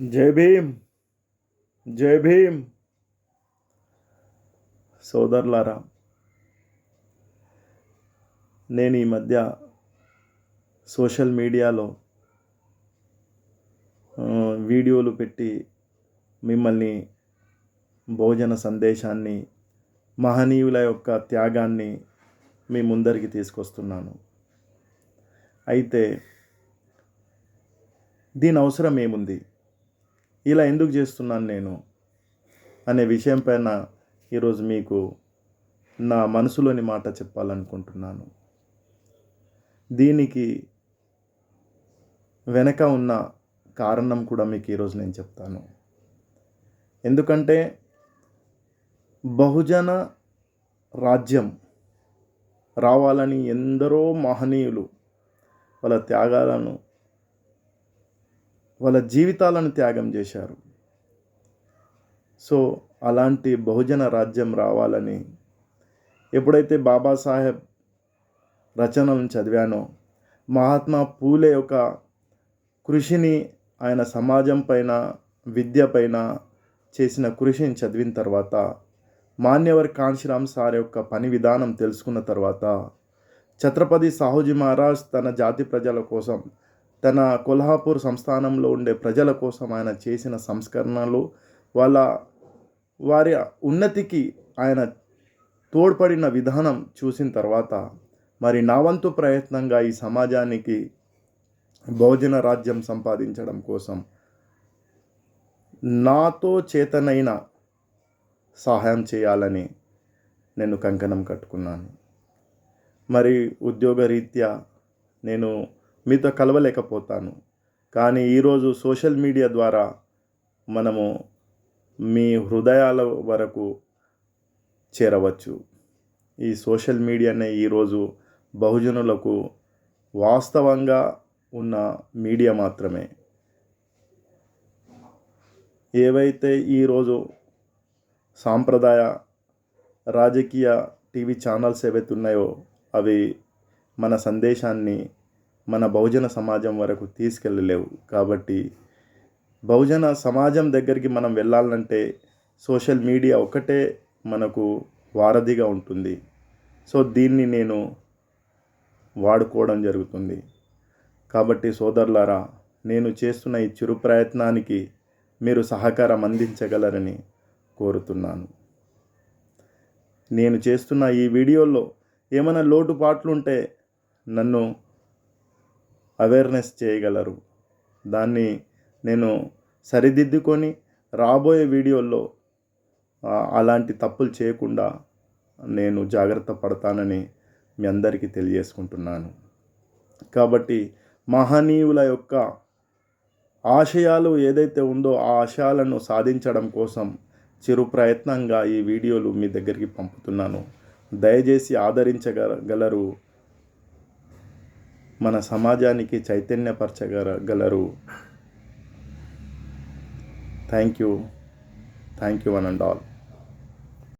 జై భీమ్, జై భీమ్. సోదరులారా, నేను ఈ మధ్య సోషల్ మీడియాలో వీడియోలు పెట్టి మిమ్మల్ని భోజన సందేశాన్ని, మహనీయుల యొక్క త్యాగాన్ని మీ ముందరికి తీసుకొస్తున్నాను. అయితే దీని అవసరం ఏముంది, ఇలా ఎందుకు చేస్తున్నాను నేను అనే విషయం పైన ఈరోజు మీకు నా మనసులోని మాట చెప్పాలనుకుంటున్నాను. దీనికి వెనక ఉన్న కారణం కూడా మీకు ఈరోజు నేను చెప్తాను. ఎందుకంటే బహుజన రాజ్యం రావాలని ఎందరో మహనీయులు వాళ్ళ త్యాగాలను, వాళ్ళ జీవితాలను త్యాగం చేశారు. సో అలాంటి బహుజన రాజ్యం రావాలని ఎప్పుడైతే బాబాసాహెబ్ రచనలను చదివానో, మహాత్మా పూలే యొక్క కృషిని, ఆయన సమాజం పైన, విద్య పైన చేసిన కృషిని చదివిన తర్వాత, మాన్యవర్ కాంశీరామ్ సార్ యొక్క పని విధానం తెలుసుకున్న తర్వాత, ఛత్రపతి సాహుజీ మహారాజ్ తన జాతి ప్రజల కోసం, తన కొల్హాపూర్ సంస్థానంలో ఉండే ప్రజల కోసం ఆయన చేసిన సంస్కరణలు, వారి ఉన్నతికి ఆయన తోడ్పడిన విధానం చూసిన తర్వాత, మరి నా వంతు ప్రయత్నంగా ఈ సమాజానికి బహుజన రాజ్యం సంపాదించడం కోసం నాతో చేతనైన సహాయం చేయాలని నేను కంకణం కట్టుకున్నాను. మరి ఉద్యోగరీత్యా నేను మీతో కలవలేకపోతాను, కానీ ఈరోజు సోషల్ మీడియా ద్వారా మనము మీ హృదయాల వరకు చేరవచ్చు. ఈ సోషల్ మీడియానే ఈరోజు బహుజనులకు వాస్తవంగా ఉన్న మీడియా మాత్రమే. ఏవైతే ఈరోజు సాంప్రదాయ రాజకీయ టీవీ ఛానల్స్ ఏవైతే ఉన్నాయో అవి మన సందేశాన్ని మన బహుజన సమాజం వరకు తీసుకెళ్ళలేవు. కాబట్టి బహుజన సమాజం దగ్గరికి మనం వెళ్ళాలంటే సోషల్ మీడియా ఒకటే మనకు వారధిగా ఉంటుంది. సో దీన్ని నేను వాడుకోవడం జరుగుతుంది. కాబట్టి సోదరులారా, నేను చేస్తున్న ఈ చిరు ప్రయత్నానికి మీరు సహకారం అందించగలరని కోరుతున్నాను. నేను చేస్తున్న ఈ వీడియోలో ఏమైనా లోటుపాట్లు ఉంటే నన్ను అవేర్నెస్ చేయగలరు. దాన్ని నేను సరిదిద్దుకొని రాబోయే వీడియోల్లో అలాంటి తప్పులు చేయకుండా నేను జాగ్రత్త పడతానని మీ అందరికీ తెలియజేసుకుంటున్నాను. కాబట్టి మహనీయుల యొక్క ఆశయాలు ఏదైతే ఉందో ఆ ఆశయాలను సాధించడం కోసం చిరు ప్రయత్నంగా ఈ వీడియోలు మీ దగ్గరికి పంపుతున్నాను. దయచేసి ఆదరించగలరు, మన సమాజానికి చైతన్యపరచగలరు. Thank you one and all.